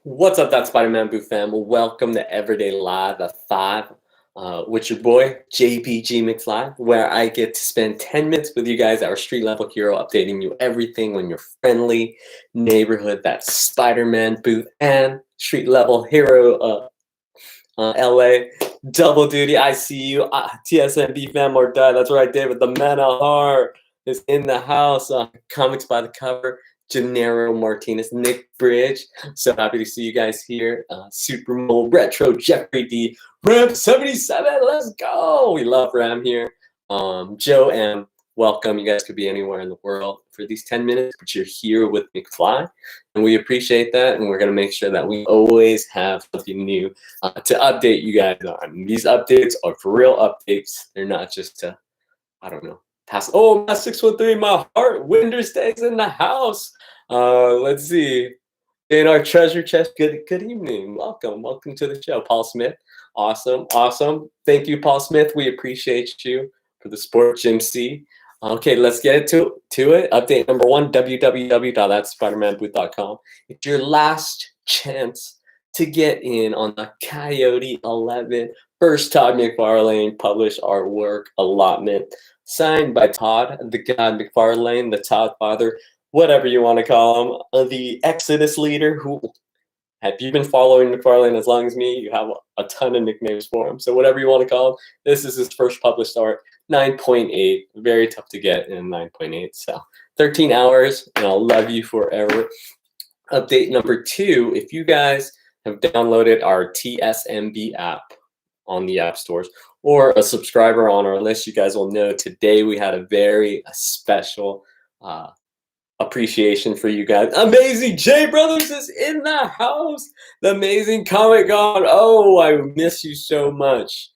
What's up, that Spider-Man Boo fam? Welcome to Everyday Live at 5 with your boy, JPG Mcfly, where I get to spend 10 minutes with you guys, our street level hero, updating you everything on your friendly neighborhood, that Spider-Man booth and street level hero LA. Double duty, I see you. TSMB fam or die. That's right, David. The man of heart is in the house. Comics by the cover. Gennaro Martinez, Nick Bridge. So happy to see you guys here. Super Mole Retro, Jeffrey D, Ram 77. Let's go. We love Ram here. Joe M, welcome. You guys could be anywhere in the world for these 10 minutes, but you're here with Mcfly, and we appreciate that. And we're going to make sure that we always have something new to update you guys on. These updates are for real updates. They're not just to, I don't know, pass. Oh, my 613, my heart. Winder stays in the house. Let's see. In our treasure chest, good evening. Welcome to the show, Paul Smith. Awesome. Thank you, Paul Smith. We appreciate you for the sport, Jim C. Okay, let's get to it. Update number 1, www.thatspidermanbooth.com. It's your last chance to get in on the Coyote 11 first Todd McFarlane published artwork allotment, signed by Todd, the God McFarlane, the Todd father, whatever you want to call him, the Exodus leader. Who, have you been following McFarlane as long as me, you have a ton of nicknames for him. So whatever you want to call him, this is his first published art. 9.8, very tough to get in 9.8. So 13 hours, and I'll love you forever. Update number 2, if you guys have downloaded our TSMB app on the app stores or a subscriber on our list, you guys will know today we had a very special appreciation for you guys. Amazing J Brothers is in the house. The amazing Comic God. Oh, I miss you so much.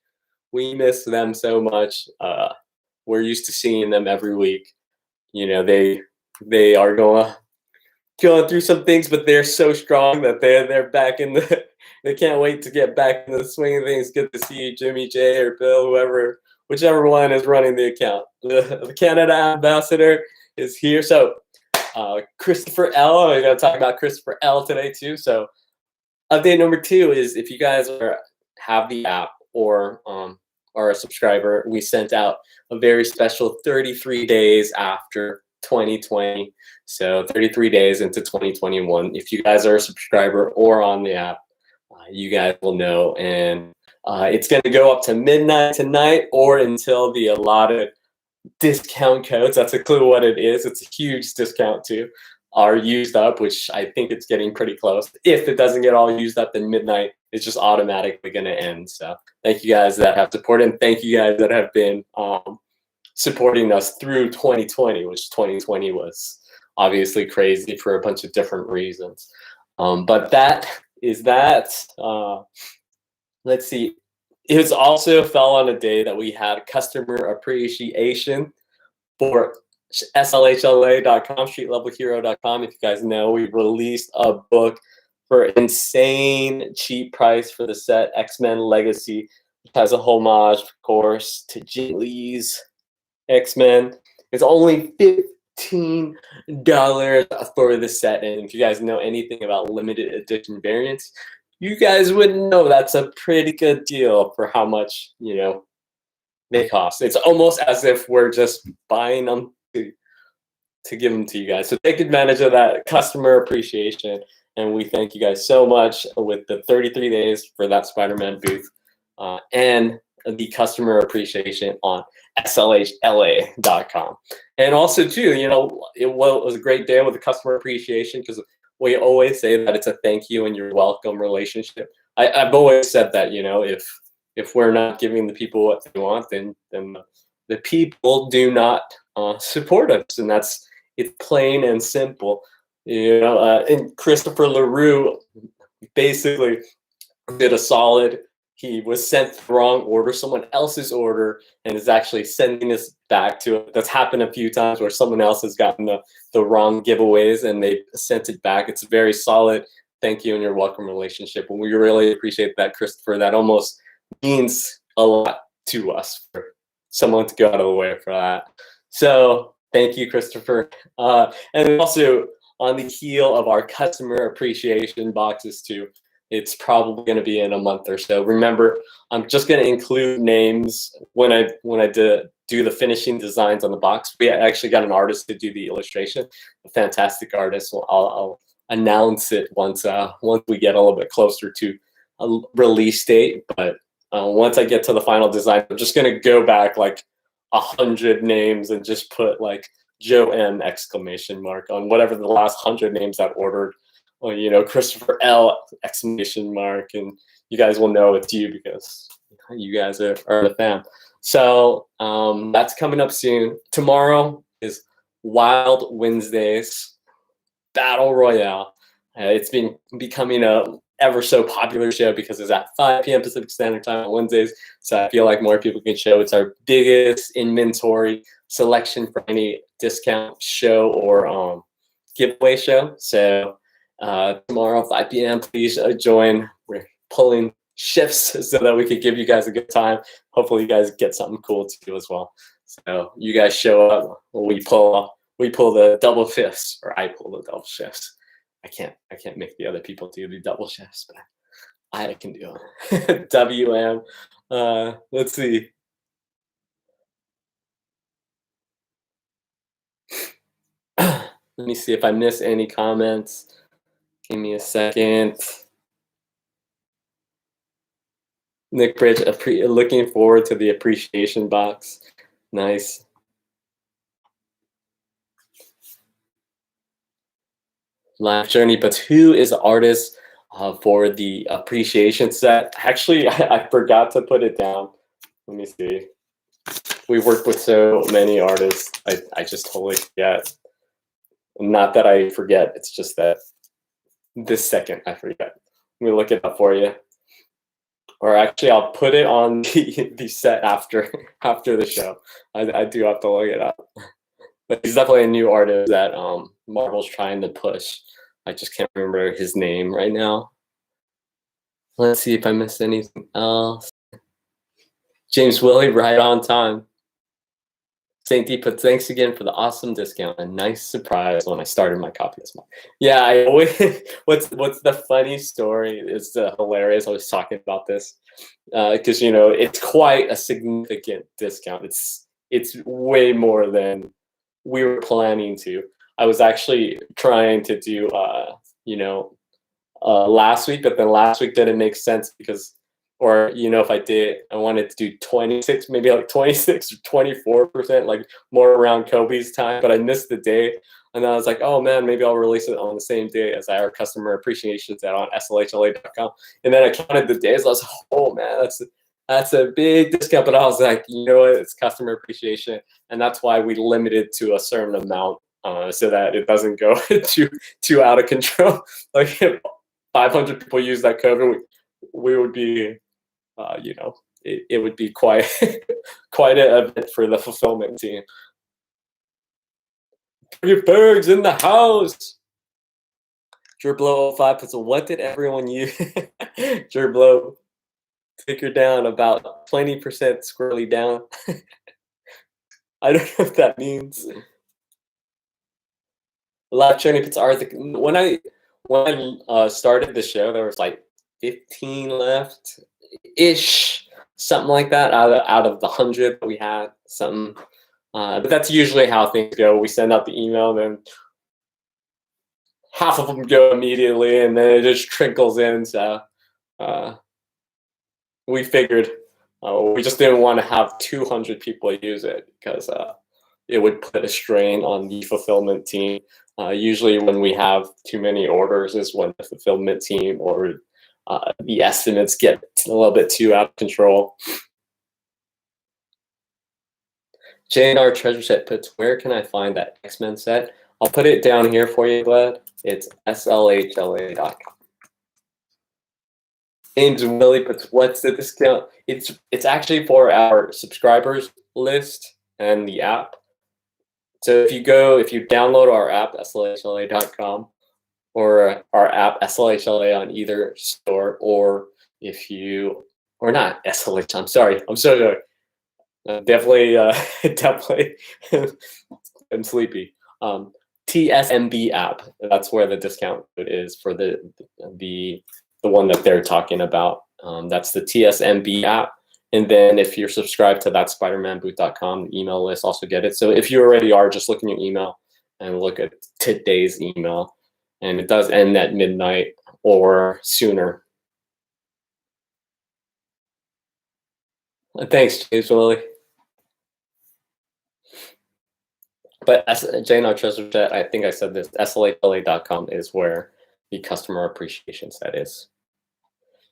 We miss them so much. We're used to seeing them every week. You know, they are going through some things, but they're so strong that they're back in the. They can't wait to get back in the swing of things. Good to see you, Jimmy J or Bill, whichever one is running the account. The Canada ambassador is here. So Christopher L. We're going to talk about Christopher L today too. So update number 2 is if you guys have the app or are a subscriber, we sent out a very special 33 days after 2020. So 33 days into 2021. If you guys are a subscriber or on the app, you guys will know. And it's going to go up to midnight tonight or until the allotted discount codes, that's a clue what it is. It's a huge discount too, are used up, which I think it's getting pretty close. If it doesn't get all used up, then midnight is just automatically going to end. So thank you guys that have supported, and thank you guys that have been supporting us through 2020, which 2020 was obviously crazy for a bunch of different reasons. But that is that. Let's see. It also fell on a day that we had customer appreciation for slhla.com, streetlevelhero.com. If you guys know, we released a book for insane cheap price for the set X-Men Legacy, which has a homage, of course, to Jim Lee's X-Men. It's only $15 for the set, and if you guys know anything about limited edition variants, you guys would know that's a pretty good deal for how much, you know, they cost. It's almost as if we're just buying them to give them to you guys. So take advantage of that customer appreciation, and we thank you guys so much with the 33 days for that Spider-Man booth and the customer appreciation on slhla.com. And also too, you know, it was a great day with the customer appreciation because we always say that it's a thank you and you're welcome relationship. I've always said that, you know, if we're not giving the people what they want, then the people do not support us, and it's plain and simple. You know, and Christopher LaRue basically did a solid. He was sent the wrong order, someone else's order, and is actually sending us back to it. That's happened a few times where someone else has gotten the wrong giveaways and they sent it back. It's a very solid thank you and you're welcome relationship. And we really appreciate that, Christopher. That almost means a lot to us for someone to go out of the way for that. So thank you, Christopher. And also on the heel of our customer appreciation boxes too. It's probably going to be in a month or so. Remember, I'm just going to include names when I do the finishing designs on the box. We actually got an artist to do the illustration, a fantastic artist. Well, I'll announce it once we get a little bit closer to a release date. But once I get to the final design, I'm just going to go back like 100 names and just put like Joe M exclamation mark on whatever the last 100 names that ordered. Well, you know, Christopher L exclamation mark, and you guys will know it's you because you guys are the fan. So that's coming up soon. Tomorrow is Wild Wednesdays Battle Royale. It's been becoming a ever so popular show because it's at 5 p.m. Pacific Standard Time on Wednesdays. So I feel like more people can show. It's our biggest inventory selection for any discount show or giveaway show. So tomorrow, 5 p.m., please join. We're pulling shifts so that we could give you guys a good time. Hopefully you guys get something cool to do as well. So you guys show up, we pull the double shifts, or I pull the double shifts. I can't make the other people do the double shifts, but I can do it. WM. Let's see. Let me see if I miss any comments. Give me a second. Nick Bridge, looking forward to the appreciation box. Nice. Life Journey, but who is the artist for the appreciation set? Actually, I forgot to put it down. Let me see. We worked with so many artists. I just totally forget. Not that I forget, it's just that this second I forget. Let me look it up for you. Or actually, I'll put it on the set after the show. I do have to look it up. But he's definitely a new artist that Marvel's trying to push. I just can't remember his name right now. Let's see if I missed anything else. James Willie, right on time. St. Deepa, thanks again for the awesome discount. A nice surprise when I started my copy this month. Yeah, I always. What's the funny story? It's hilarious. I was talking about this because you know it's quite a significant discount. It's way more than we were planning to. I was actually trying to do last week, but then last week didn't make sense because. Or, you know, if I did, I wanted to do 26, maybe like 26 or 24%, like more around Kobe's time, but I missed the day. And then I was like, oh man, maybe I'll release it on the same day as our customer appreciation set on slhla.com. And then I counted the days. I was like, oh man, that's a big discount. But I was like, you know what, it's customer appreciation. And that's why we limited to a certain amount so that it doesn't go too out of control. Like if 500 people use that code, we would be, it would be quite quite an event for the fulfillment team. Berg's in the house. Gerblow 05 puts, what did everyone use? Gerblow, take her down about 20% squirrely down. I don't know what that means. Live Journey puts Arthur. When I started the show, there was like 15 left ish, something like that, out of the 100 that we had, something. But that's usually how things go. We send out the email, then half of them go immediately, and then it just trickles in. So we figured we just didn't want to have 200 people use it because it would put a strain on the fulfillment team. Usually when we have too many orders is when the fulfillment team or the estimates get a little bit too out of control. JNR Treasure Set puts, where can I find that X-Men set? I'll put it down here for you, Glad. It's slhla.com. James Willie puts, what's the discount? It's actually for our subscribers list and the app. So if you download our app, slhla.com, or our app SLHLA on either store, or not SLH. I'm sorry. I'm so sorry. Definitely, I'm sleepy. TSMB app. That's where the discount code is for the one that they're talking about. That's the TSMB app. And then if you're subscribed to that SpidermanBoot.com email list, also get it. So if you already are, just look in your email and look at today's email. And it does end at midnight or sooner. Thanks, James Willie. But JNR Treasure Chat, I think I said this, SLHLA.com is where the customer appreciation set is.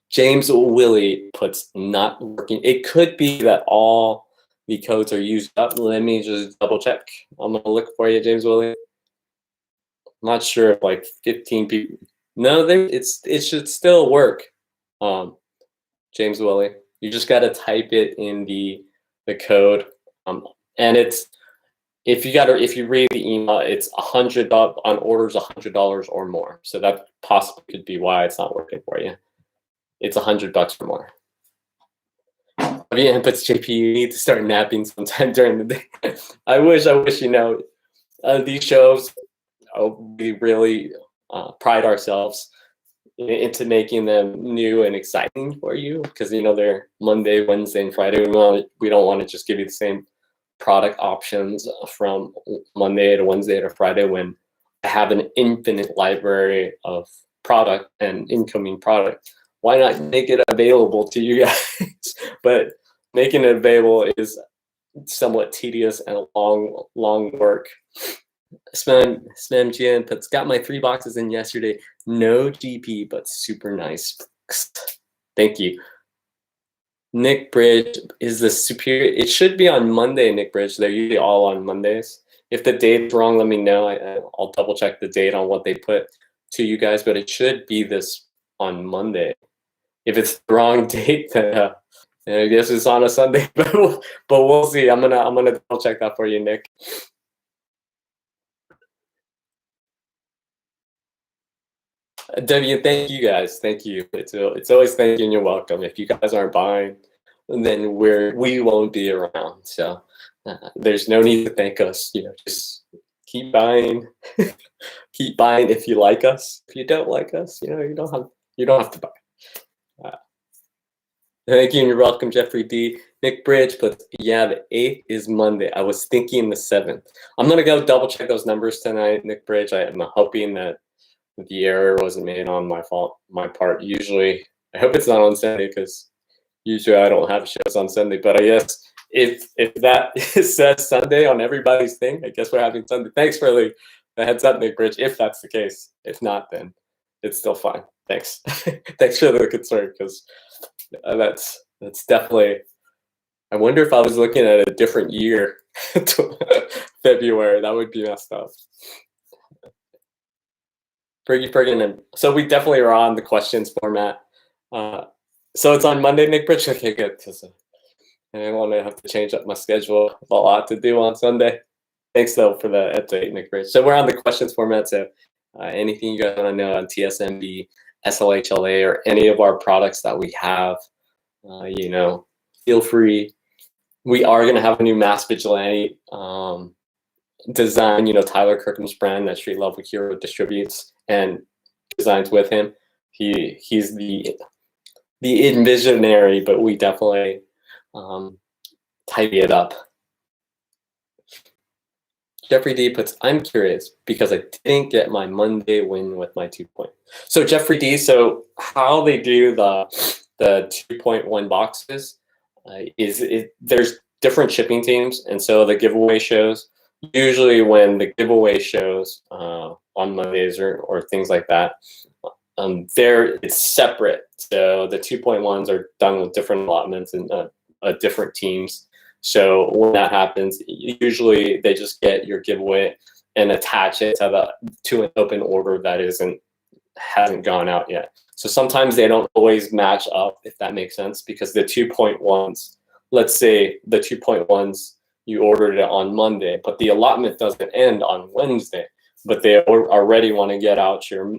James Willie puts not working. It could be that all the codes are used up. Let me just double check. I'm gonna look for you, James Willie. I'm not sure if like 15 people. No, it should still work. James Willie, you just gotta type it in the code, and it's if you read the email, it's $100 on orders $100 or more. So that possibly could be why it's not working for you. It's $100 or more. But JP, you need to start napping sometime during the day. I wish you know. These shows, we really pride ourselves into making them new and exciting for you, because you know they're Monday, Wednesday, and Friday. We don't want to just give you the same product options from Monday to Wednesday to Friday when I have an infinite library of product and incoming product. Why not make it available to you guys? But making it available is somewhat tedious and long work. Spam GN puts, got my 3 boxes in yesterday. No GP, but super nice. Thank you. Nick Bridge is the superior. It should be on Monday, Nick Bridge. They're usually all on Mondays. If the date's wrong, let me know. I'll double check the date on what they put to you guys, but it should be this on Monday. If it's the wrong date, then I guess it's on a Sunday, but we'll see. I'm gonna double check that for you, Nick. W, thank you guys. Thank you. It's always thank you and you're welcome. If you guys aren't buying, then we won't be around. So there's no need to thank us. You know, just keep buying. Keep buying if you like us. If you don't like us, you know, you don't have to buy. Thank you and you're welcome, Jeffrey D. Nick Bridge, but yeah, the 8th is Monday. I was thinking the 7th. I'm gonna go double check those numbers tonight, Nick Bridge. I'm hoping that the error wasn't made on my part. Usually, I hope it's not on Sunday, because usually I don't have shows on Sunday. But I guess if that says Sunday on everybody's thing, I guess we're having Sunday. Thanks for the heads up, Nick Bridge. If that's the case, if not, then it's still fine. Thanks. Thanks for the concern, because that's definitely. I wonder if I was looking at a different year, February. That would be messed up. So we definitely are on the questions format. So it's on Monday, Nick Bridge. Okay, good. I don't want to have to change up my schedule. A lot to do on Sunday. Thanks though for the update, Nick Bridge. So we're on the questions format. So anything you guys want to know on TSMB, SLHLA, or any of our products that we have, you know, feel free. We are going to have a new Mass Vigilante design. You know, Tyler Kirkham's brand that Street Level Hero distributes and designs with him. He's the envisionary, but we definitely tidy it up. Jeffrey D puts, I'm curious because I didn't get my Monday win with my 2-point. So Jeffrey D, so how they do the 2.1 boxes there's different shipping teams, and so the giveaway shows, usually when the giveaway shows on Mondays or things like that, it's separate. So the 2.1s are done with different allotments and different teams. So when that happens, usually they just get your giveaway and attach it to an open order that hasn't gone out yet. So sometimes they don't always match up, if that makes sense, because the 2.1s, let's say the 2.1s, you ordered it on Monday, but the allotment doesn't end on Wednesday, but they already want to get out your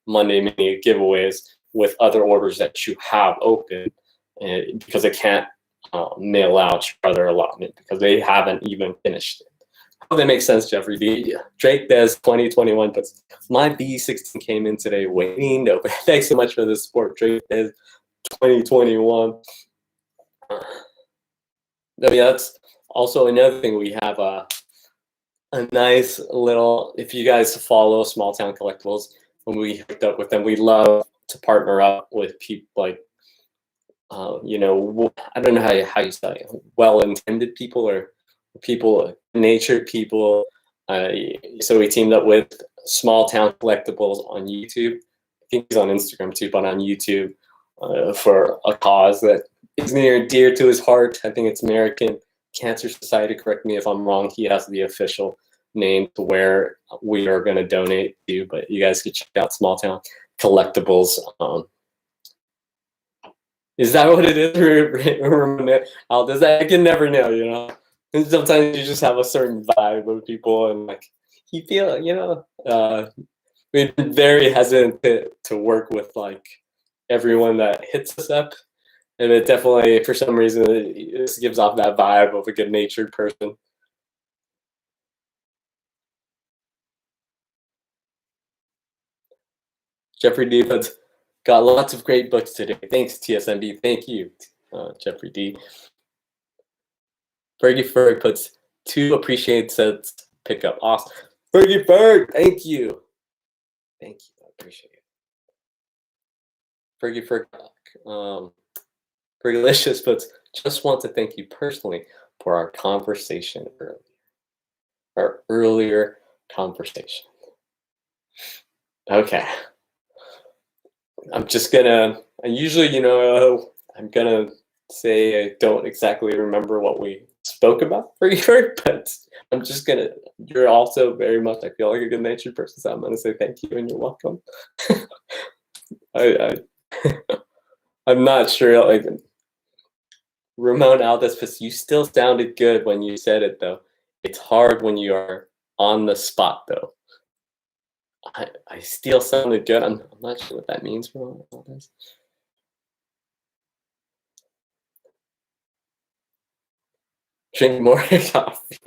Monday mini giveaways with other orders that you have open, because they can't mail out your other allotment because they haven't even finished it. Oh, that makes sense, Jeffrey D. Drake Des 2021, but my B16 came in today waiting. No, but thanks so much for the support, Drake Des 2021. I mean, that's also another thing. We have a nice little, if you guys follow Small Town Collectibles, when we hooked up with them, we love to partner up with people like, you know, I don't know how you say it, well-intended people or people, natured people. So we teamed up with Small Town Collectibles on YouTube. I think he's on Instagram too, but on YouTube for a cause that is near and dear to his heart. I think it's American Cancer Society. Correct me if I'm wrong. He has the official name to where we are going to donate to, but you guys can check out Small Town Collectibles. Is that what it is? Does that? I can never know, you know. And sometimes you just have a certain vibe with people, and like you feel, you know. We've been very hesitant to work with like everyone that hits us up, and it definitely, for some reason, it just gives off that vibe of a good-natured person. Jeffrey D. got lots of great books today. Thanks, TSMB. Thank you, Jeffrey D. Fergie Ferg puts 2 appreciated sets pickup. Awesome. Fergie Ferg, thank you. Thank you. I appreciate it. Fergie Ferg, Fergalicious puts, just want to thank you personally for our conversation earlier. Our earlier conversation. Okay. I'm just gonna, usually, you know, I'm gonna say I don't exactly remember what we spoke about for you, but I'm just gonna, you're also very much, I feel like a good natured person, so I'm gonna say thank you and you're welcome. I'm not sure, like, Ramon Aldez, you still sounded good when you said it though. It's hard when you are on the spot though. I still sounded good. I'm not sure what that means for all this. Drink more coffee.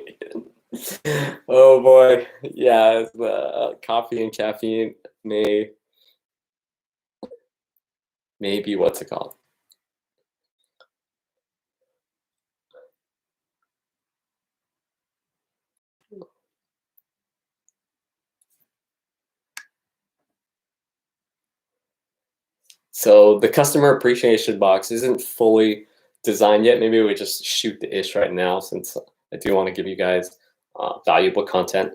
Oh boy, yeah, the coffee and caffeine may be what's it called? So the customer appreciation box isn't fully designed yet. Maybe we just shoot the ish right now, since I do want to give you guys valuable content,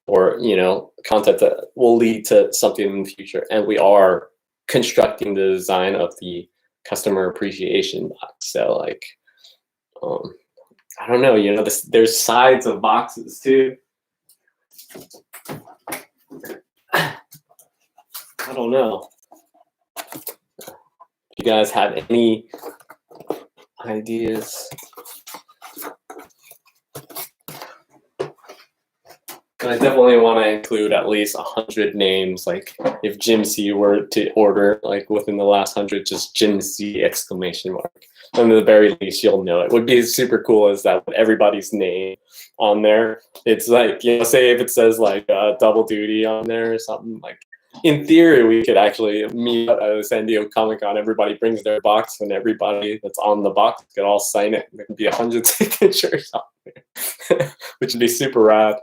or, you know, content that will lead to something in the future. And we are constructing the design of the customer appreciation box. So like, I don't know, you know, there's sides of boxes too. I don't know. You guys have any ideas? And I definitely want to include at least 100 names. Like if Jim C were to order, like within the last 100, just Jim C exclamation mark. And at the very least, you'll know it. Would be super cool is that with everybody's name on there, it's like, you know, say if it says like double duty on there or something, like in theory, we could actually meet up at San Diego Comic-Con. Everybody brings their box, and everybody that's on the box could all sign it. There could be 100 signatures on there, which would be super rad.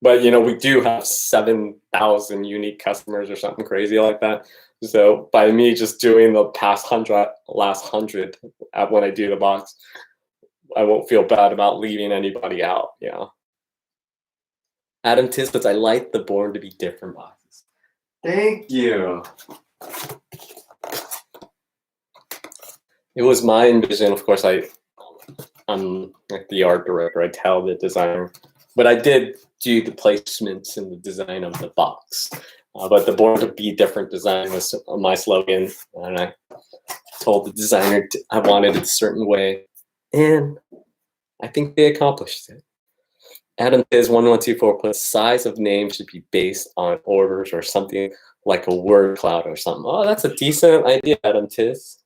But, you know, we do have 7,000 unique customers or something crazy like that. So by me just doing the last 100 when I do the box, I won't feel bad about leaving anybody out, you know. Adam Tisbets, I like the Born to Be Different boxes. Thank you. It was my envision, of course, I'm like the art director, I tell the designer, but I did do the placements and the design of the box. But the Born to Be Different design was my slogan, and I told the designer I wanted it a certain way, and I think they accomplished it. Adam Tiz 1124 puts size of name should be based on orders or something like a word cloud or something. Oh, that's a decent idea, Adam Tiz.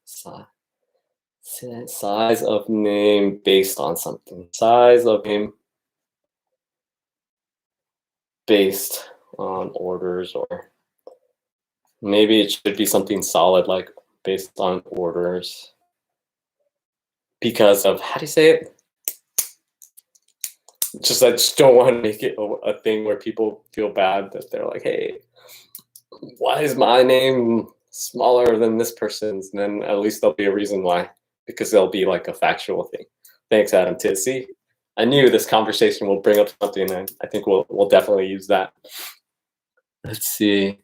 Size of name based on something. Size of name based on orders, or maybe it should be something solid like based on orders because of, how do you say it? Just I just don't want to make it a thing where people feel bad that they're like, hey, why is my name smaller than this person's? And then at least there'll be a reason why, because there'll be like a factual thing. Thanks, Adam Tizzy. I knew this conversation will bring up something, and I think we'll definitely use that. Let's see.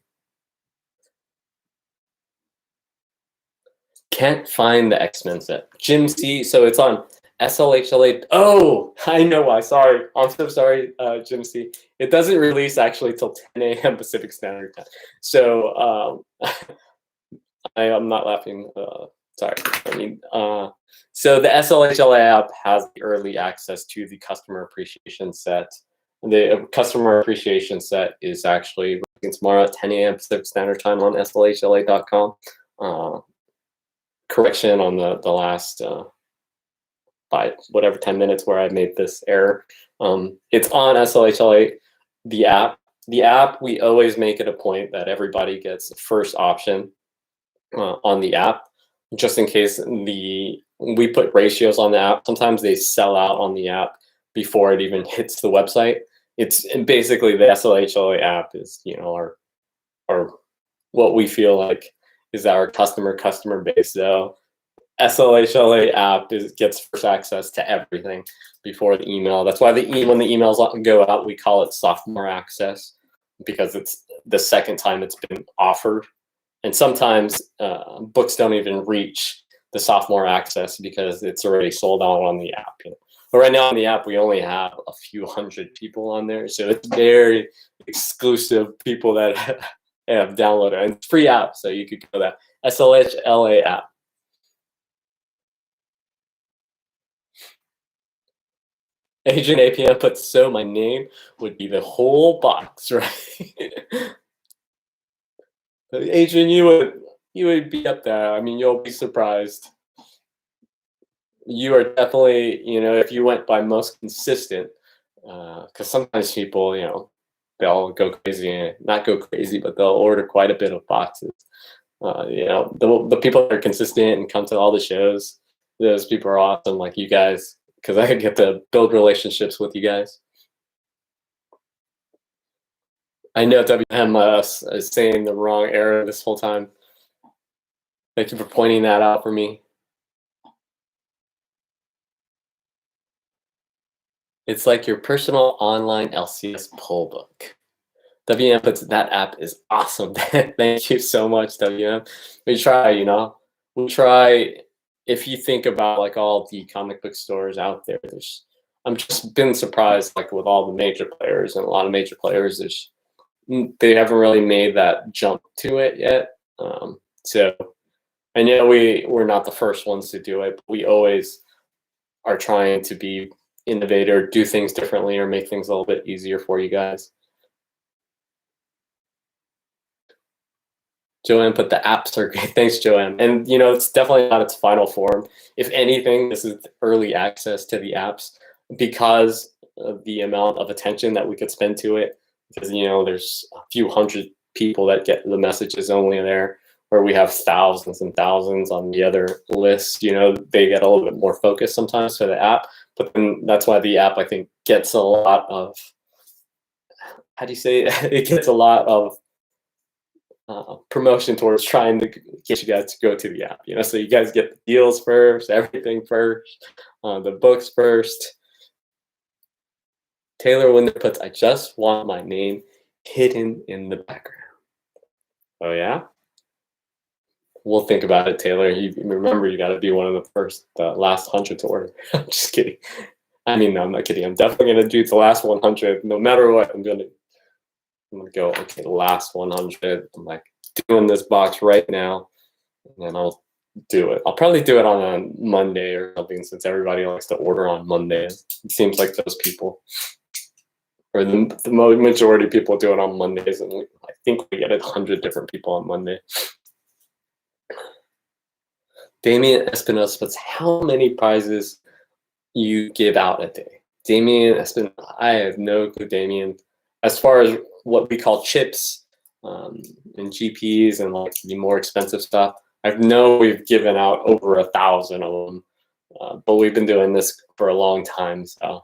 Can't find the X-Men set. Jim C. So it's on SLHLA. Oh, I know why. Sorry. I'm so sorry, Jim C. It doesn't release actually till 10 a.m. Pacific Standard Time. So I'm not laughing. Sorry. I mean, so the SLHLA app has the early access to the customer appreciation set. The customer appreciation set is actually tomorrow at 10 a.m. Pacific Standard Time on slhla.com. Correction on the last 10 minutes where I made this error. It's on SLHLA, the app. The app, we always make it a point that everybody gets the first option on the app, just in case we put ratios on the app. Sometimes they sell out on the app before it even hits the website. It's basically the SLHLA app is, our what we feel like is our customer base. So SLHLA app gets first access to everything before the email. That's why when the emails go out, we call it sophomore access, because it's the second time it's been offered. And sometimes books don't even reach the sophomore access because it's already sold out on the app. But right now on the app, we only have a few hundred people on there. So it's very exclusive people that have downloaded it. And it's free app, so you could go to that SLHLA app. Agent APM put, so my name would be the whole box, right? Adrian, you would be up there. I mean, you'll be surprised. You are definitely, if you went by most consistent, because sometimes people, they'll go crazy, not go crazy, but they'll order quite a bit of boxes. The people that are consistent and come to all the shows, those people are awesome, like you guys, because I get to build relationships with you guys. I know WMS is saying the wrong error this whole time. Thank you for pointing that out for me. It's like your personal online LCS poll book. WM puts, that app is awesome. Thank you so much, WM. We try, if you think about like all the comic book stores out there, I'm just been surprised, like with all the major players, and a lot of major players, they haven't really made that jump to it yet. So, and we're not the first ones to do it, but we always are trying to be innovator, do things differently, or make things a little bit easier for you guys. Joanne put, the apps are great. Thanks, Joanne. And it's definitely not its final form. If anything, this is early access to the apps because of the amount of attention that we could spend to it. Because there's a few hundred people that get the messages only there, where we have thousands and thousands on the other lists. They get a little bit more focus sometimes for the app. But then that's why the app, I think, gets a lot of, how do you say it? It gets a lot of promotion towards trying to get you guys to go to the app. So you guys get the deals first, everything first, the books first. Taylor Winder puts, I just want my name hidden in the background. Oh yeah? We'll think about it, Taylor. Remember, you got to be one of the first, last 100 to order. I'm just kidding. I mean, no, I'm not kidding. I'm definitely going to do the last 100. No matter what, I'm going to go, okay, the last 100. I'm like doing this box right now, and then I'll do it. I'll probably do it on a Monday or something, since everybody likes to order on Mondays. It seems like those people, or the majority of people do it on Mondays, and I think we get 100 different people on Monday. Damien Espinosa puts how many prizes you give out a day. Damien Espinosa, I have no clue, Damien. As far as what we call chips and GPs and like the more expensive stuff, I know we've given out over 1,000 of them, but we've been doing this for a long time, so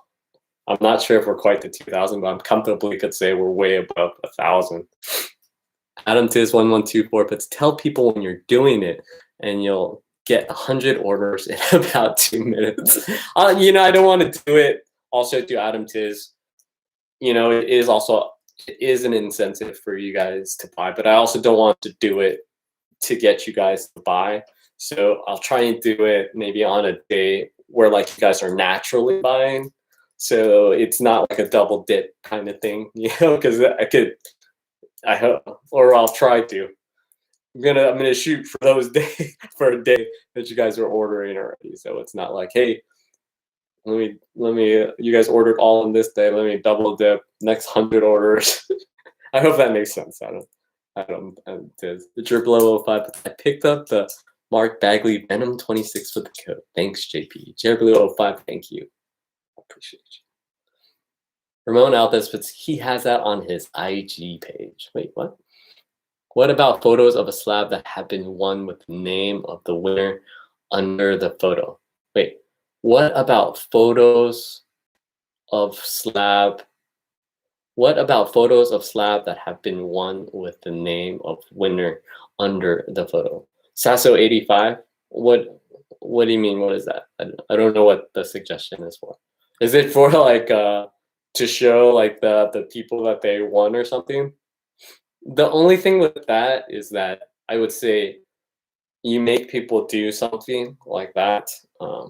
I'm not sure if we're quite to 2,000, but I'm comfortably could say we're way above 1,000. Adam Tiz 1124 puts, tell people when you're doing it, and you'll get 100 orders in about 2 minutes. You know, I don't want to do it also to Adam Tiz. You know, it is an incentive for you guys to buy, but I also don't want to do it to get you guys to buy. So I'll try and do it maybe on a day where like you guys are naturally buying. So it's not like a double dip kind of thing, you know, because I hope, or I'll try to. I'm gonna shoot for those days for a day that you guys are ordering already. So it's not like, hey, let me you guys ordered all on this day. Let me double dip next 100 orders. I hope that makes sense. I don't. The Jerbelow 05. I picked up the Mark Bagley Venom 26 for the code. Thanks, JP. Jerbelow 05. Thank you. I appreciate you. Ramon Alves puts, he has that on his IG page. Wait, what? What about photos of a slab that have been won with the name of the winner under the photo? Wait, what about photos of slab? What about photos of slab that have been won with the name of winner under the photo? Sasso85, what do you mean? What is that? I don't know what the suggestion is for. Is it for like to show like the people that they won or something? The only thing with that is that I would say you make people do something like that.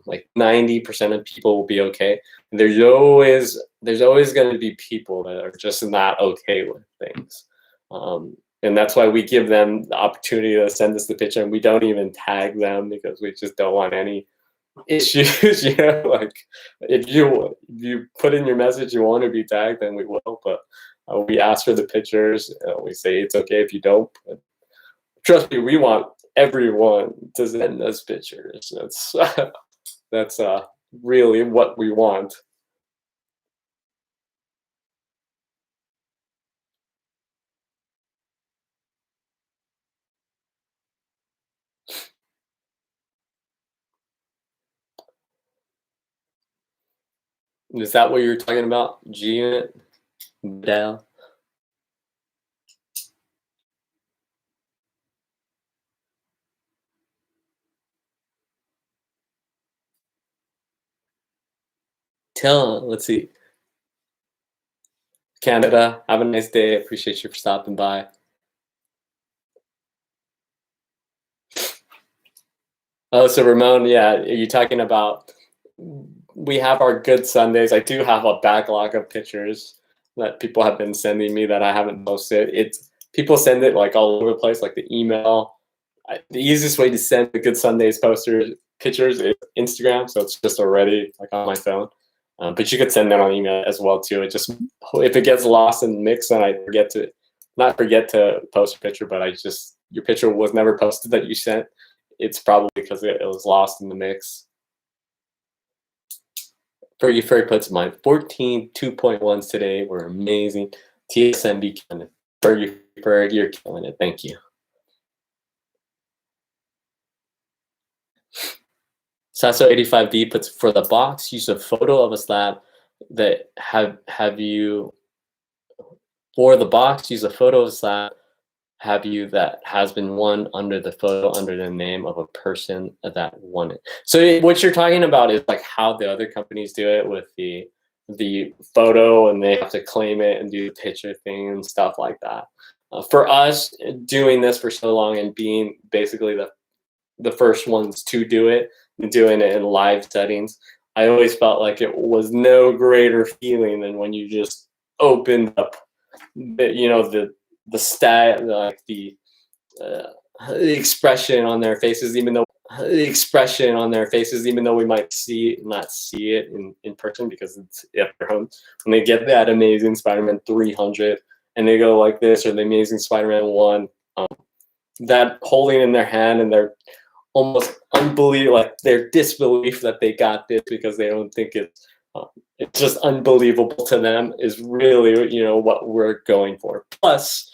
Like 90% of people will be okay. There's always going to be people that are just not okay with things. And that's why we give them the opportunity to send us the picture, and we don't even tag them because we just don't want any issues. You know, like if you put in your message you want to be tagged, then we will. But we ask for the pictures. We say it's okay if you don't. But trust me, we want everyone to send us pictures. That's really what we want. Is that what you're talking about, G Unit? Dell? Let's see. Canada, have a nice day. Appreciate you for stopping by. Oh, so Ramon, yeah, are you talking about, we have our good Sundays. I do have a backlog of pictures that people have been sending me that I haven't posted. It's people send it like all over the place, like the email. The easiest way to send the Good Sundays pictures is Instagram, so it's just already like on my phone. But you could send that on email as well too. It just, if it gets lost in the mix and I not forget to post a picture, but your picture was never posted that you sent, it's probably because it was lost in the mix. Fergie puts mine 14 2.1s today were amazing. TSMB killing it. Fergie, you're killing it. Thank you. Sasso85D puts, for the box, use a photo of a slab that have you, for the box, use a photo of a slab have you that has been won under the photo, under the name of a person that won it. So what you're talking about is like how the other companies do it with the photo, and they have to claim it and do the picture thing and stuff like that. For us, doing this for so long and being basically the first ones to do it, and doing it in live settings, I always felt like it was no greater feeling than when you just opened up the stat, like the expression on their faces, even though we might not see it in person because it's at their home. When they get that Amazing Spider-Man 300 and they go like this, or the Amazing Spider-Man 1, that holding in their hand, and they're almost unbelievable, like their disbelief that they got this because they don't think it's just unbelievable to them is really, you know, what we're going for. Plus,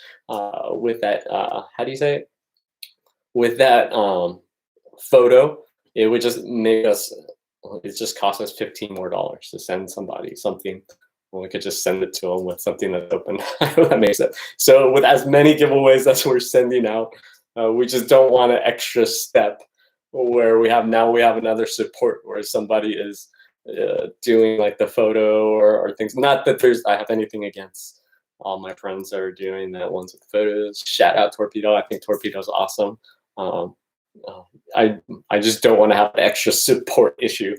with that, how do you say it? With that photo, it would just make us, it just cost us $15 more to send somebody something. Well, we could just send it to them with something that's open. That makes sense. So with as many giveaways as we're sending out, we just don't want an extra step where we have another support where somebody is doing like the photo or things. Not that I have anything against all my friends that are doing that ones with photos. Shout out Torpedo. I think Torpedo's awesome. Um, I just don't want to have an extra support issue.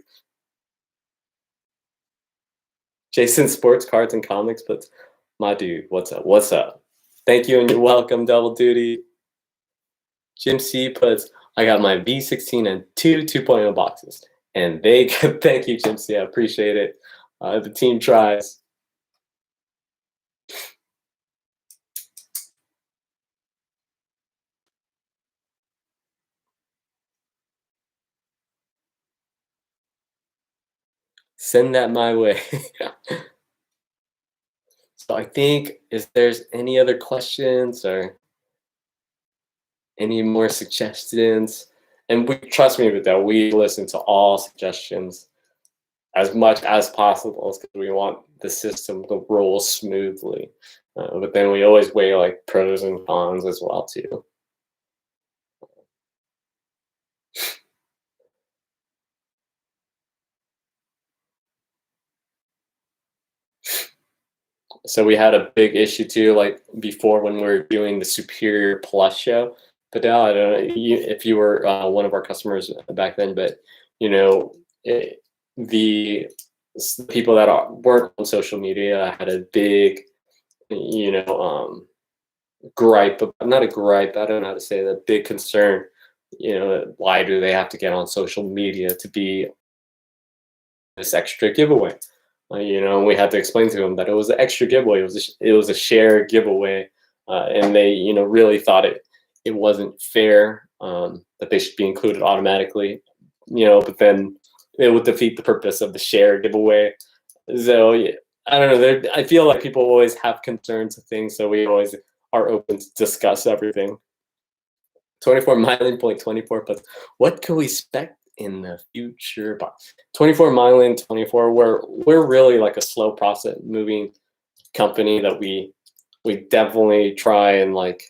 Jason Sports Cards and Comics, but my dude, what's up? What's up? Thank you and you're welcome, Double Duty. Jim C puts, I got my V16 and two 2.0 boxes. And they thank you, Jim C. I appreciate it. The team tries. Send that my way. So I think, is there's any other questions or any more suggestions? And trust me with that, we listen to all suggestions as much as possible because we want the system to roll smoothly. But then we always weigh like pros and cons as well too. So we had a big issue too, like before when we were doing the Superior Plus show. But now I don't know if you were one of our customers back then, but you know, the people that weren't on social media had a big, you know, gripe, not a gripe, I don't know how to say that, big concern. You know, why do they have to get on social media to be this extra giveaway? You know, we had to explain to them that it was an extra giveaway. It was a share giveaway, and they, you know, really thought it wasn't fair that they should be included automatically. You know, but then it would defeat the purpose of the share giveaway. So yeah, I don't know. I feel like people always have concerns of things, so we always are open to discuss everything. 24 Mylan point 24 plus. What can we expect in the future? 24 Mylan 24. We're really like a slow process moving company that we definitely try and like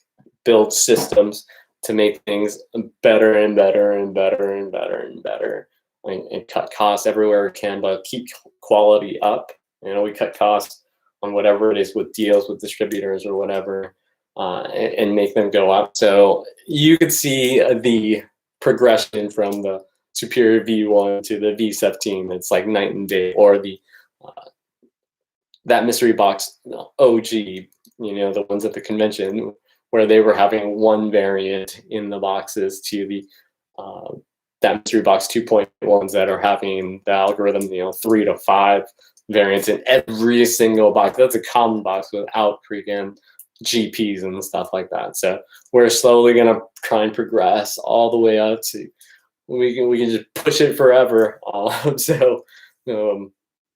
build systems to make things better and better and better and better and better, and cut costs everywhere we can, but keep quality up. You know, we cut costs on whatever it is with deals with distributors or whatever. And make them go up. So you could see the progression from the Superior V1 to the V17. It's like night and day. Or the that mystery box OG, you know, the ones at the convention where they were having one variant in the boxes to the that mystery box 2.1s that are having the algorithm, you know, 3 to 5 variants in every single box. That's a common box without freaking GPs and stuff like that. So we're slowly gonna try and progress all the way up to we can just push it forever. So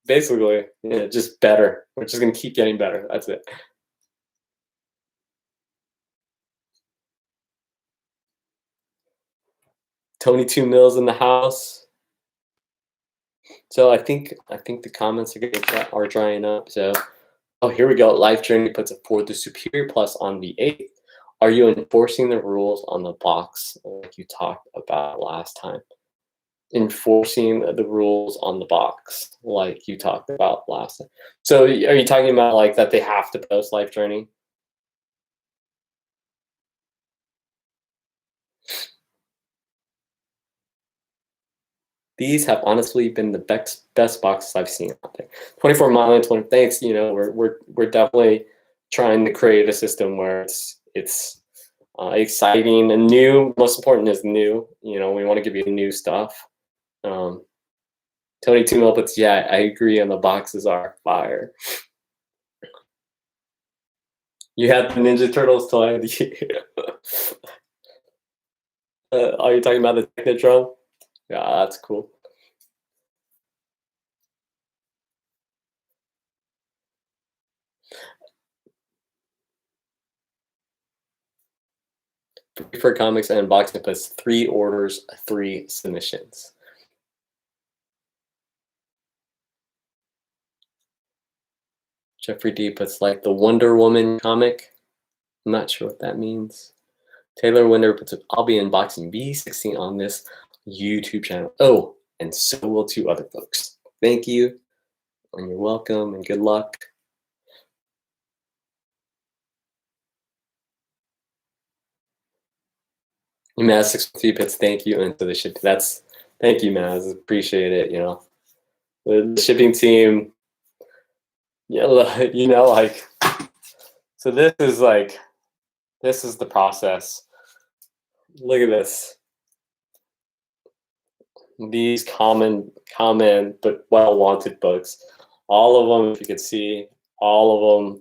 basically, yeah, just better. We're just gonna keep getting better. That's it. Tony 2 Mills in the house. So I think the comments are drying up. So oh, here we go. Life Journey puts it for the Superior Plus on the 8th. Are you enforcing the rules on the box like you talked about last time? Enforcing the rules on the box like you talked about last time. So are you talking about like that they have to post Life Journey? These have honestly been the best boxes I've seen out there. 24 Mile 20. Thanks. You know, we're definitely trying to create a system where it's exciting and new. Most important is new. You know, we want to give you new stuff. Tony 2 Mil puts, yeah, I agree. And the boxes are fire. You had the Ninja Turtles toy. Are you talking about the Technodrome? Yeah, that's cool. For comics and unboxing puts 3 orders, 3 submissions. Jeffrey D puts like the Wonder Woman comic. I'm not sure what that means. Taylor Winder puts, I'll be unboxing B16 on this YouTube channel. Oh, and so will 2 other folks. Thank you, and you're welcome, and good luck. Maz63 puts thank you into the ship. Thank you, Maz. Appreciate it. You know, the shipping team. Yeah, like so. This is the process. Look at this. These common but well wanted books. All of them, if you could see, all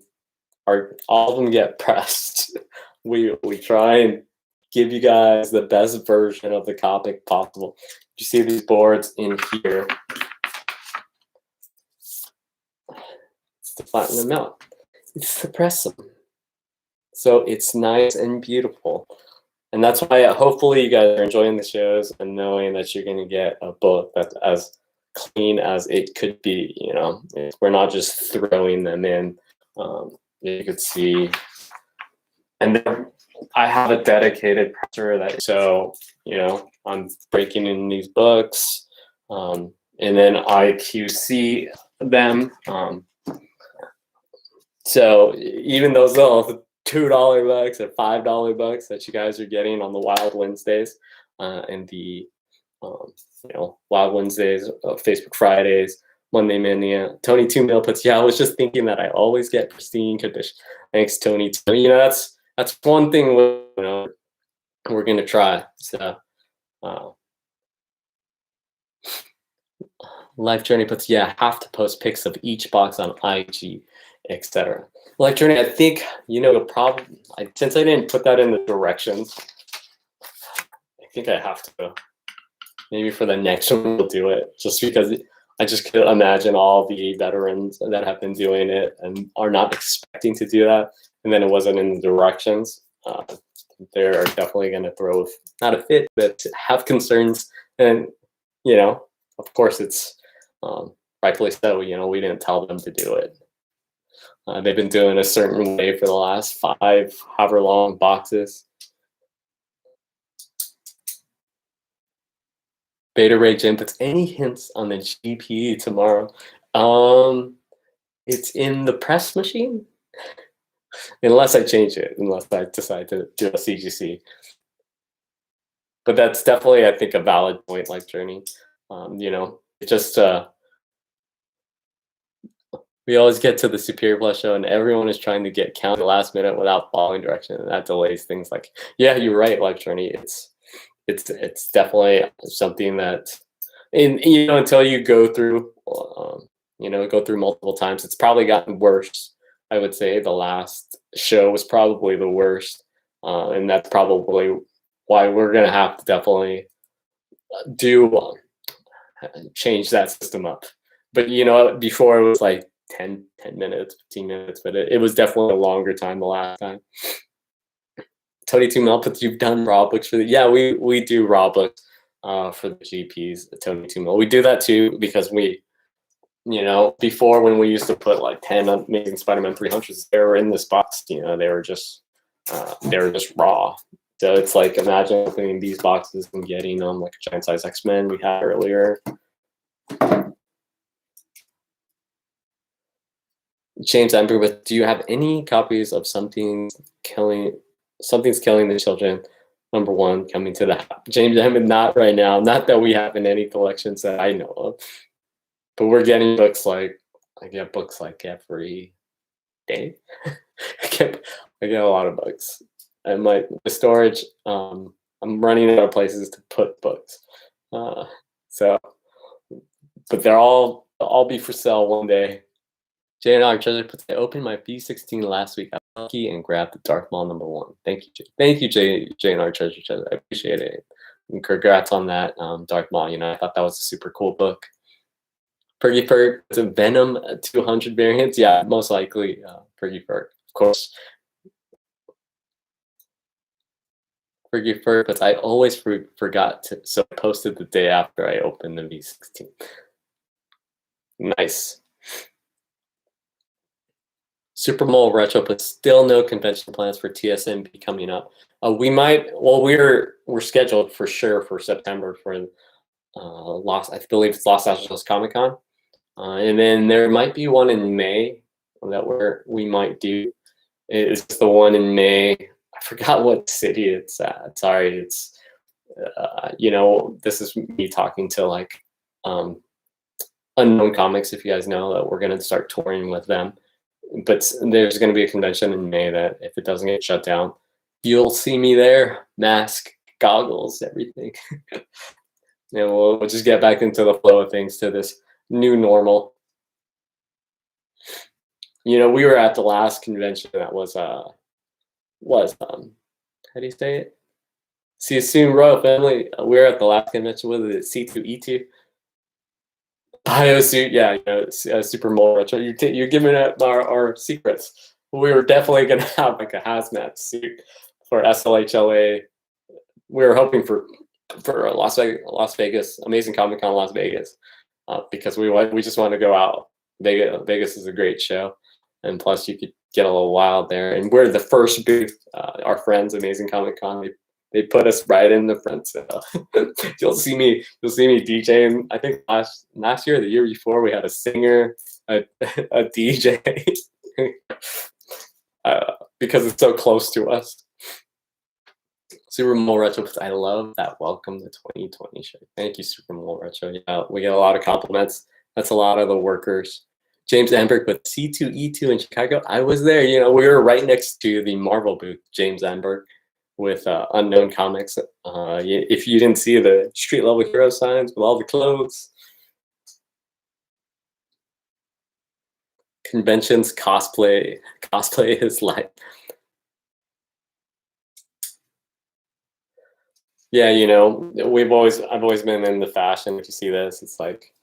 of them get pressed. We try and give you guys the best version of the comic possible. You see these boards in here. It's to flatten them out. It's to press them. So it's nice and beautiful. And that's why hopefully you guys are enjoying the shows and knowing that you're going to get a book that's as clean as it could be. You know, we're not just throwing them in. You could see, and then I have a dedicated presser that, so, you know, I'm breaking in these books, and then I QC them. So even those little $2 bucks or $5 bucks that you guys are getting on the Wild Wednesdays, and the you know, Wild Wednesdays, Facebook Fridays, Monday Mania. Tony 2 Mil puts, yeah, I was just thinking that I always get pristine condition. Thanks, Tony. You know, that's one thing we're gonna try. So Life Journey puts, yeah, have to post pics of each box on IG, etc. Life Journey, I think, you know, since I didn't put that in the directions, I think I have to. Maybe for the next one we'll do it, just because I just could imagine all the veterans that have been doing it and are not expecting to do that, and then it wasn't in the directions. They're definitely going to throw not a fit, but have concerns, and you know, of course, it's rightfully so. You know, we didn't tell them to do it. They've been doing a certain way for the last 5, however long boxes. Beta Ray Jim puts, any hints on the GPU tomorrow? It's in the press machine, unless I change it, unless I decide to do a CGC. But that's definitely, I think, a valid point, like Journey. You know, it just we always get to the Superior Plus show, and everyone is trying to get counted last minute without following direction, and that delays things. Like, yeah, you're right, like Journey. It's definitely something that, and you know, until you go through, go through multiple times, it's probably gotten worse. I would say the last show was probably the worst, and that's probably why we're gonna have to definitely do change that system up. But you know, before it was like 10 minutes, 15 minutes, but it was definitely a longer time the last time. Tony 2 Mil, but you've done raw books for the, yeah, we do raw books for the GPs, Tony 2 Mil. We do that too because we, you know, before when we used to put like 10 Amazing Spider-Man 300s, they were in this box, you know, they were just raw. So it's like, imagine opening these boxes and getting like a giant size X-Men we had earlier. James Amber with, do you have any copies of Something's Killing the Children #1 coming to the James Amber? Not right now. Not that we have in any collections that I know of. But we're getting books like, I get books like every day. I get a lot of books. And the storage, I'm running out of places to put books. So, but they'll all be for sale one day. JNR Treasure puts, I opened my B16 last week. I was lucky and grabbed the Darth Maul #1. Thank you, JNR Treasure. I appreciate it. And congrats on that, Darth Maul. You know, I thought that was a super cool book. Fergie Ferg, it's a Venom 200 variants. Yeah, most likely Fergie Ferg, of course. Fergie Ferg, but I always forgot to, so I posted the day after I opened the V16. Nice. Super Mole Retro, but still no convention plans for TSMB coming up. We might. Well, we're scheduled for sure for September for I believe it's Los Angeles Comic Con, and then there might be one in May that we might do. It's the one in May. I forgot what city it's at. Sorry, it's you know, this is me talking to like Unknown Comics. If you guys know that we're gonna start touring with them, but there's gonna be a convention in May that if it doesn't get shut down, you'll see me there, mask, goggles, everything. And we'll just get back into the flow of things to this new normal. You know, we were at the last convention that was how do you say it? See you soon, Royal Family. We were at the last convention with it, C2E2. Biosuit, yeah, you know, Super Mole Retro. You're giving up our secrets. We were definitely gonna have like a hazmat suit for SLHLA. We were hoping for Las Vegas, Amazing Comic Con Las Vegas, because we just want to go out. Vegas is a great show, and plus you could get a little wild there. And we're the first booth. Our friends, Amazing Comic Con, they put us right in the front. So you'll see me DJing. I think last year, or the year before, we had a singer, a DJ, because it's so close to us. Super Mole Retro, I love that welcome to 2020 show. Thank you, Super Mole Retro. Yeah, we get a lot of compliments. That's a lot of the workers. James Amberg with C2E2 in Chicago. I was there. You know, we were right next to the Marvel booth, James Amberg, with Unknown Comics. If you didn't see the street level hero signs with all the clothes, conventions, cosplay is like. Yeah, you know, I've always been in the fashion. If you see this, it's like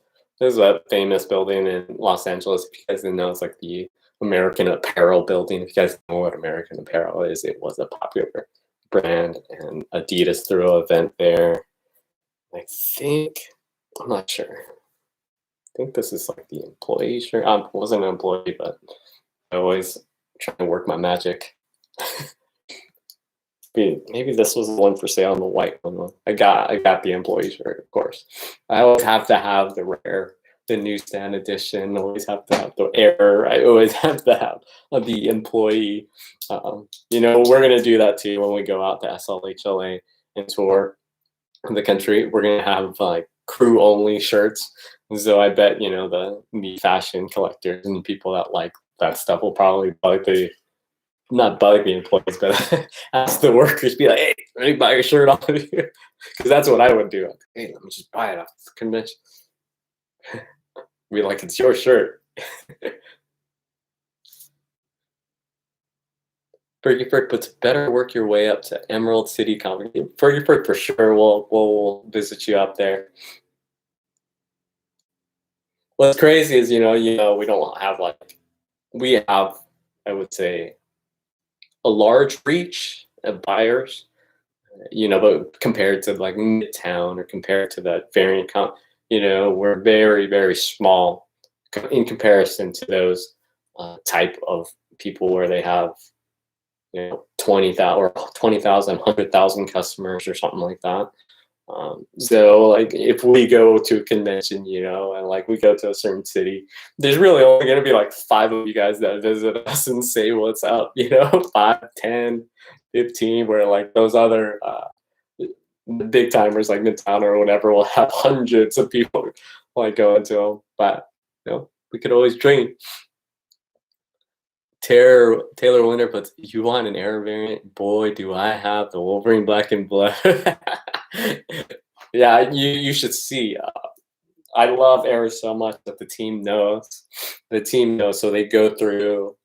there's a famous building in Los Angeles. If you guys didn't know, it's like the American Apparel building. If you guys know what American Apparel is, it was a popular brand, and Adidas threw an event there. I think, I'm not sure. I think this is like the employee shirt. I wasn't an employee, but I always try to work my magic. Maybe this was the one for sale on the white one. I got the employee shirt, of course. I always have to have the newsstand edition. Always have to have the error. I always have to have the employee. You know, we're gonna do that too when we go out to SLHLA and tour the country. We're gonna have like crew only shirts. So I bet, you know, the fashion collectors and people that like that stuff will probably not bug the employees, but ask the workers, be like, hey, let me buy your shirt off of you. Because that's what I would do. Like, hey, let me just buy it off the convention. Be like, it's your shirt. Fergie Ferg puts better work your way up to Emerald City Comic. Fergie Ferg for sure. We'll visit you up there. What's crazy is, you know, we don't have we have, I would say, a large reach of buyers, you know, but compared to like Midtown or compared to that variant comp, you know, we're very, very small in comparison to those type of people where they have, you know, 20,000 or 20,000, 100,000 customers or something like that. So like if we go to a convention, you know, and like we go to a certain city, there's really only going to be like 5 of you guys that visit us and say what's up, you know, 5, 10, 15, where like those other the big timers like Midtown or whatever will have hundreds of people like going to them. But you know, we could always dream. Taylor Winter puts, you want an error variant? Boy, do I have the Wolverine Black and Blood. Yeah, you should see. I love error so much that the team knows. The team knows, so they go through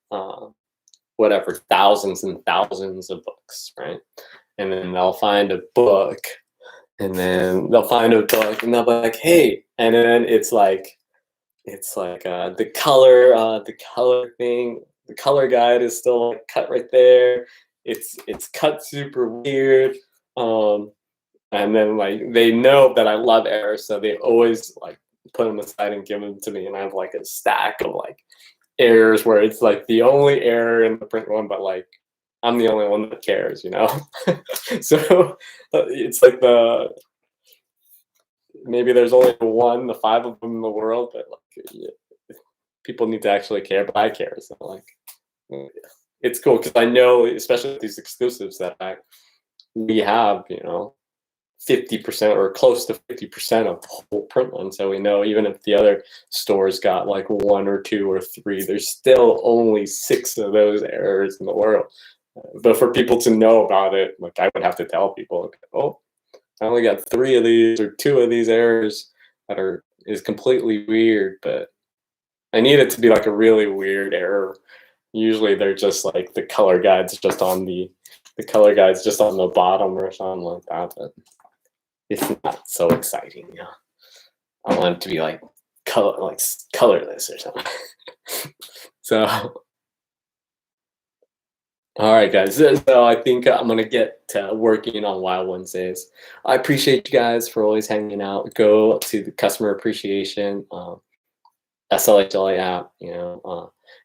whatever, thousands and thousands of books, right? And then they'll find a book and then they'll find a book and they'll be like, hey, and then it's like the color thing, the color guide is still like cut right there. It's cut super weird. Um, and then like they know that I love errors, so they always like put them aside and give them to me, and I have like a stack of like errors where it's like the only error in the print one, but like I'm the only one that cares, you know. So it's like maybe there's only the five of them in the world, but like people need to actually care, but I care. So like, it's cool because I know, especially with these exclusives, that we have, 50% or close to 50% of the whole print one. So we know even if the other stores got like one or two or three, there's still only 6 of those errors in the world. But for people to know about it, like I would have to tell people, oh, I only got 3 of these or 2 of these errors that is completely weird, but I need it to be like a really weird error. Usually they're just like the color guides just on the color guides just on the bottom or something like that. But it's not so exciting, I want it to be like colorless or something. So, all right, guys. So I think I'm gonna get to working on Wild Wednesdays. I appreciate you guys for always hanging out. Go to the customer appreciation SLHLA app.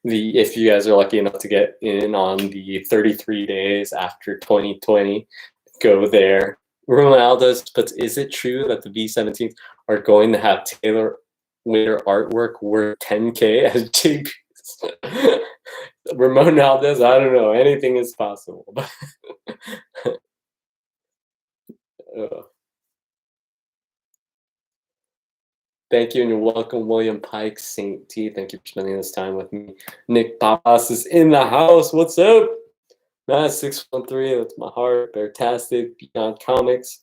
If you guys are lucky enough to get in on the 33 days after 2020, go there. Ronaldo's, but is it true that the V17s are going to have Taylor Winter artwork worth 10K as JPs? Ramon Aldez, I don't know. Anything is possible. Thank you, and you're welcome, William Pike, St. T. Thank you for spending this time with me. Nick Papas is in the house. What's up? Matt 613, that's my heart. Beartastic, Beyond Comics.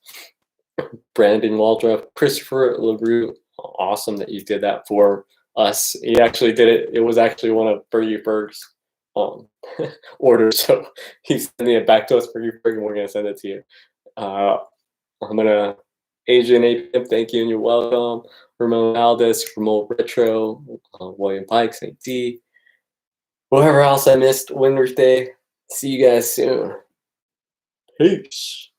Brandon Waldrop, Christopher LaRue. Awesome that you did that for us. He actually did it. It was actually one of Fergie Berg's orders, so he's sending it back to us, Fergie Berg, and we're gonna send it to you. I'm gonna Adrian A. Thank you, and you're welcome. Ramon Aldis, Remote Retro, William Pike, St. D. Whoever else I missed, Winter's Day. See you guys soon. Peace.